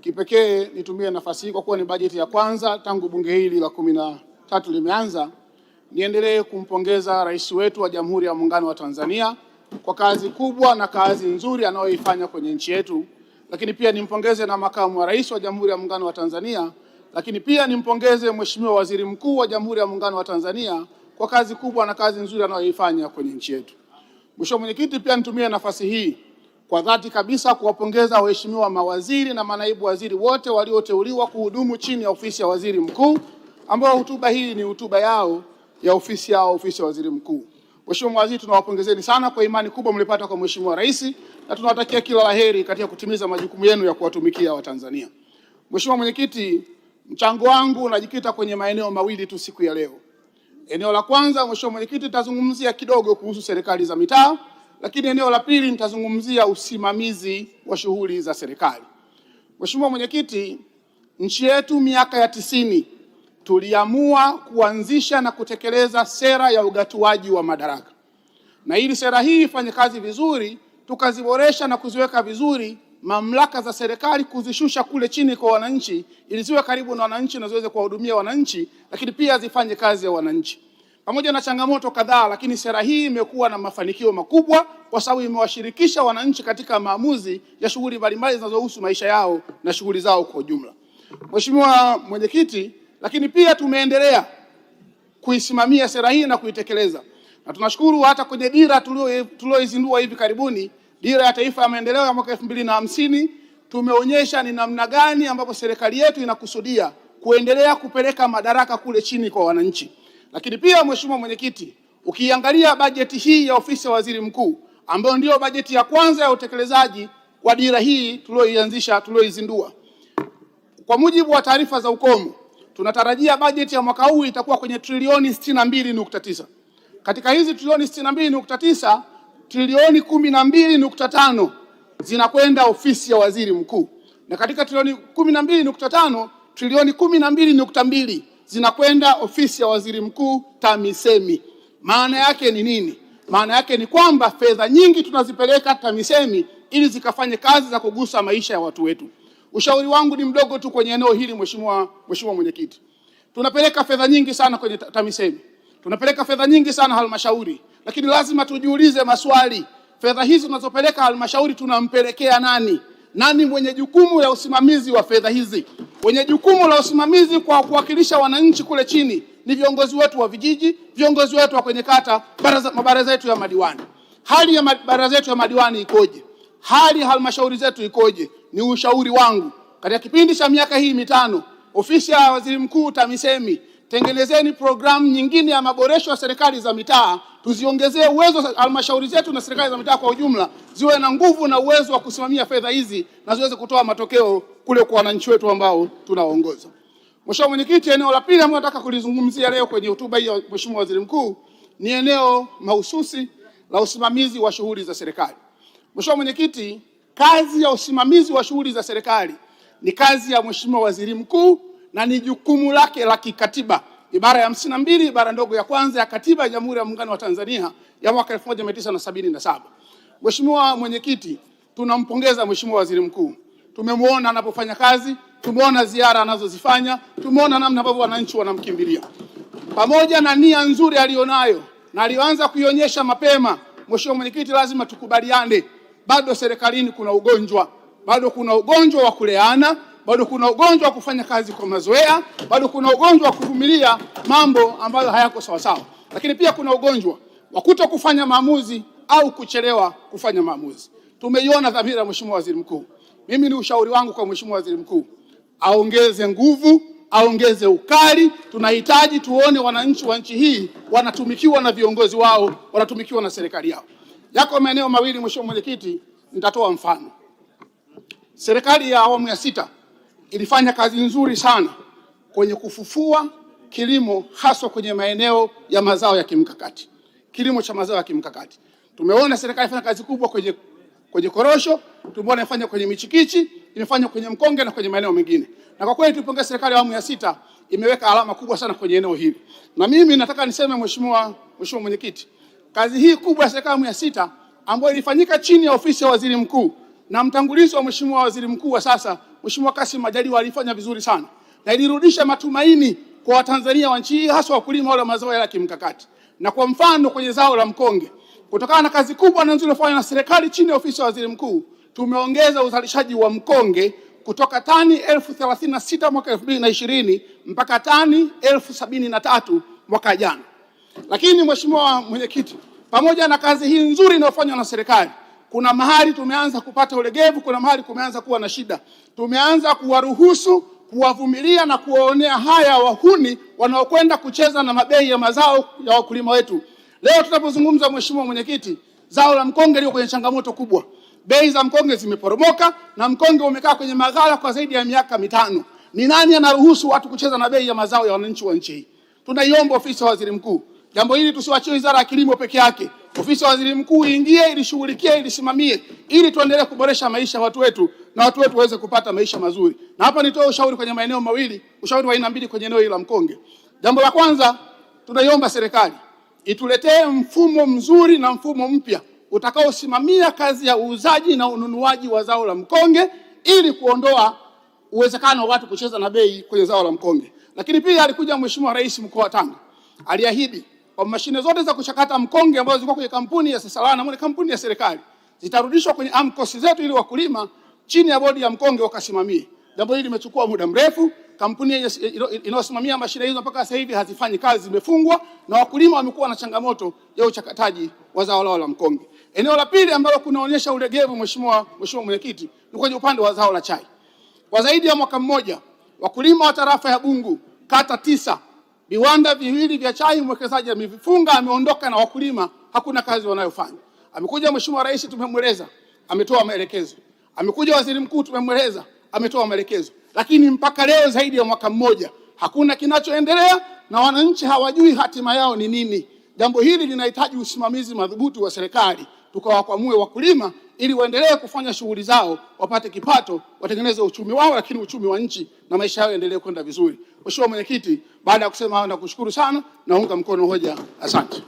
Kipekee nitumie nafasi hii kwa kuwa ni bajeti ya kwanza tangu bunge hili la 13 limeanza, niendelee kumpongeza Rais wetu wa Jamhuri ya Muungano wa Tanzania kwa kazi kubwa na kazi nzuri anayoifanya kwenye nchi yetu, lakini pia nimpongeze na Makamu wa Rais wa Jamhuri ya Muungano wa Tanzania, lakini pia nimpongeze Mheshimiwa Waziri Mkuu wa Jamhuri ya Muungano wa Tanzania kwa kazi kubwa na kazi nzuri anayoifanya kwenye nchi yetu. Mheshimiwa Mwenyekiti, pia nitumie nafasi hii kwa dhati kabisa kuwapongeza waheshimiwa mawaziri na manaibu waziri wote walioteuliwa kuhudumu chini ya ofisi ya Waziri Mkuu, ambao hotuba hii ni hotuba yao ya ofisi ya Waziri Mkuu. Mheshimiwa mawaziri, tunawapongezeni sana kwa imani kubwa mlipata kwa Mheshimiwa Rais, na tunawatakia kila laheri katika kutimiza majukumu yenu ya kuwatumikia Watanzania. Mheshimiwa Mwenyekiti, mchango wangu unajikita kwenye maeneo mawili tu siku ya leo. Eneo la kwanza, Mheshimiwa Mwenyekiti, nitazungumzia kidogo kuhusu serikali za mitaa, lakini eneo la pili nitazungumzia usimamizi wa shughuli za serikali. Mheshimiwa Mwenyekiti, nchi yetu miaka ya 90 tuliamua kuanzisha na kutekeleza sera ya ugatuaji wa madaraka. Na ili sera hii ifanye kazi vizuri, tukaziboresha na kuziweka vizuri mamlaka za serikali, kuzishusha kule chini kwa wananchi ili ziwe karibu na wananchi na ziweze kuwahudumia wananchi, lakini pia zifanye kazi ya wananchi. Pamoja na changamoto kadhaa, lakini sera hii imekuwa na mafanikio makubwa kwa sababu imewashirikisha wananchi katika maamuzi ya shughuli mbalimbali zinazohusu maisha yao na shughuli zao kwa ujumla. Mheshimiwa Mwenyekiti, lakini pia tumeendelea kuisimamia sera hii na kuitekeleza. Na tunashukuru hata kwenye dira tulioizindua hivi karibuni, Dira ya Taifa ya Maendeleo ya mwaka 2050, tumeonyesha ni namna gani ambapo serikali yetu inakusudia kuendelea kupeleka madaraka kule chini kwa wananchi. Lakini pia Mheshimiwa Mwenyekiti, ukiangalia bajeti hii ya ofisi ya Waziri Mkuu, ambayo ndio bajeti ya kwanza ya utekelezaji wa dira hii tulioizindua, kwa mujibu wa taarifa za ukomo, tunatarajia bajeti ya mwaka huu itakuwa kwenye trilioni 62.9. Katika hizi trilioni 62.9, trilioni 12.5 zinakwenda ofisi ya Waziri Mkuu. Na katika trilioni 12.5, trilioni 12.2 zinakwenda ofisi ya Waziri Mkuu TAMISEMI. Maana yake ni nini? Maana yake ni kwamba fedha nyingi tunazipeleka TAMISEMI ili zikafanye kazi za kugusa maisha ya watu wetu. Ushauri wangu ni mdogo tu kwenye eneo hili, Mheshimiwa Mwenyekiti. Tunapeleka fedha nyingi sana kwenye TAMISEMI. Tunapeleka fedha nyingi sana halmashauri, lakini lazima tujiulize maswali. Fedha hizi tunazopeleka halmashauri tunampelekea nani? Nani mwenye jukumu la usimamizi wa fedha hizi? Wenye jukumu la usimamizi kwa kuwakilisha wananchi kule chini ni viongozi wetu wa vijiji, viongozi wetu wa kwenye kata, mabaraza yetu ya madiwani. Hali ya mabaraza yetu ya madiwani ikoje? Hali halmashauri zetu ikoje? Ni ushauri wangu, katika kipindi cha miaka hii mitano, ofisi ya Waziri Mkuu TAMISEMI, tengenezeni programu nyingine ya maboresho ya serikali za mitaa, tuziongezee uwezo halmashauri zetu na serikali za mitaa kwa ujumla, ziwe na nguvu na uwezo wa kusimamia fedha hizi na ziweze kutoa matokeo kule kwa wananchi wetu ambao tunaongoza. Mheshimiwa Mwenyekiti, eneo la pili ambalo nataka kulizungumzia leo kwenye hotuba hii ya Mheshimiwa Waziri Mkuu ni eneo mahususi la usimamizi wa shughuli za serikali. Mheshimiwa Mwenyekiti, kazi ya usimamizi wa shughuli za serikali ni kazi ya Mheshimiwa Waziri Mkuu na ni jukumu lake la kikatiba. Ibara ya 52 ibara ndogo ya kwanza ya Katiba ya Jamhuri ya Muungano wa Tanzania ya mwaka 1977. Mheshimiwa Mwenyekiti, tunampongeza Mheshimiwa Waziri Mkuu. Tumemwona anapofanya kazi, tumeona ziara anazozifanya, tumeona namna ambavyo wananchi wanamkimbilia. Pamoja na nia nzuri alionayo na alianza kuionyesha mapema, Mheshimiwa Mwenyekiti, lazima tukubaliane, bado serikalini kuna ugonjwa. Bado kuna ugonjwa wa kuleana, bado kuna ugonjwa wa kufanya kazi kwa mazoea, bado kuna ugonjwa wa kuvumilia mambo ambayo hayako sawa sawa. Lakini pia kuna ugonjwa wa kutokufanya maamuzi au kuchelewa kufanya maamuzi. Tumeiona dhamira ya Mheshimiwa Waziri Mkuu. Mimi ni ushauri wangu kwa Mheshimiwa Waziri Mkuu, aongeze nguvu, aongeze ukali. Tunahitaji tuone wananchi wa nchi hii wanatumikiwa na viongozi wao, wanatumikiwa na serikali yao. Yako maeneo mawili, Mheshimiwa Mwenyekiti, nitatoa mfano. Serikali ya awamu ya 6 ilifanya kazi nzuri sana kwenye kufufua kilimo, haswa kwenye maeneo ya mazao ya kimkakati. Kilimo cha mazao ya kimkakati, tumeona serikali ifanya kazi kubwa kwenye korosho, tumeona ifanya kwenye michikichi, imefanya kwenye mkonge na kwenye maeneo mengine. Na kwa kweli tupongeze serikali ya awamu ya 6, imeweka alama kubwa sana kwenye eneo hili. Na mimi nataka niseme Mheshimiwa Mwenyekiti, kazi hii kubwa ya serikali ya awamu ya 6 ambayo ilifanyika chini ya ofisi ya Waziri Mkuu na mtangulizi wa Mheshimiwa Waziri Mkuu wa sasa Mheshimiwa Kassim Majaliwa alifanya vizuri sana na ilirudisha matumaini kwa Watanzania wa nchi hii, hasa wakulima wale wa mazao ya kimkakati. Na kwa mfano kwenye zao la mkonge, kutokana na kazi kubwa na nzuri iliyofanywa na serikali chini ya ofisi ya Waziri Mkuu, tumeongeza uzalishaji wa mkonge kutoka tani 36,000 mwaka 2020 mpaka tani 73,000 mwaka jana. Lakini Mheshimiwa Mwenyekiti, pamoja na kazi hii nzuri inayofanywa na serikali, kuna mahali tumeanza kupata ulegevu, kuna mahali kumeanza kuwa na shida. Tumeanza kuwaruhusu, kuwavumilia na kuwaonea haya wahuni wanaokwenda kucheza na mabei ya mazao ya wakulima wetu. Leo tunapozungumza, Mheshimiwa Mwenyekiti, zao la mkonge liko kwenye changamoto kubwa. Bei za mkonge zimeporomoka na mkonge umekaa kwenye maghala kwa zaidi ya miaka 5. Ni nani anaruhusu watu kucheza na bei ya mazao ya wananchi wa nchi hii? Tunaiomba ofisi ya Waziri Mkuu, jambo hili tusiwaachie Wizara ya Kilimo peke yake. Ofisi ya Waziri Mkuu iingie, ilishughulikie, ilisimamie, ili tuendelee kuboresha maisha ya watu wetu na watu wetu waweze kupata maisha mazuri. Na hapa nitoe ushauri kwenye maeneo mawili, ushauri wa aina mbili kwenye eneo hili la mkonge. Jambo la kwanza, tunaiomba serikali ituletee mfumo mzuri na mfumo mpya utakaosimamia kazi ya uuzaji na ununuaji wa zao la mkonge ili kuondoa uwezekano wa watu kucheza na bei kwenye zao la mkonge. Lakini pia alikuja Mheshimiwa Rais mkoa wa Tanga, aliahidi kwa mashine zote za kuchakata mkonge ambazo zilikuwa kwenye kampuni ya Sesalana na kampuni ya serikali zitarudishwa kwenye AMCOS zetu ili wakulima chini ya bodi ya mkonge wakasimamie. Jambo hili limechukua muda mrefu. Kampuni inayosimamia mashine hizo mpaka sasa hivi hazifanyi kazi, zimefungwa, na wakulima wamekuwa na changamoto ya uchakataji wa zao lao la mkonge. Eneo la pili ambalo kunaonyesha ulegevu, Mheshimiwa Mwenyekiti, ni kwenye upande wa zao la chai. Kwa zaidi ya mwaka mmoja, wakulima wa tarafa ya Bungu, kata 9, viwanda viwili vya chai, mwekezaji amevifunga, ameondoka na wakulima hakuna kazi wanayofanya. Amekuja Mheshimiwa Rais, tumemweleza, ametoa maelekezo. Amekuja Waziri Mkuu, tumemweleza, ametoa maelekezo. Lakini mpaka leo zaidi ya mwaka mmoja hakuna kinachoendelea na wananchi hawajui hatima yao ni nini. Jambo hili linahitaji usimamizi madhubuti wa serikali, tukawakwamue wakulima ili waendelee kufanya shughuli zao, wapate kipato, watengeneze uchumi wao, lakini uchumi wa nchi na maisha yao endelee kwenda vizuri. Mheshimiwa Mwenyekiti, baada ya kusema hayo, nakushukuru sana, naunga mkono hoja. Asante.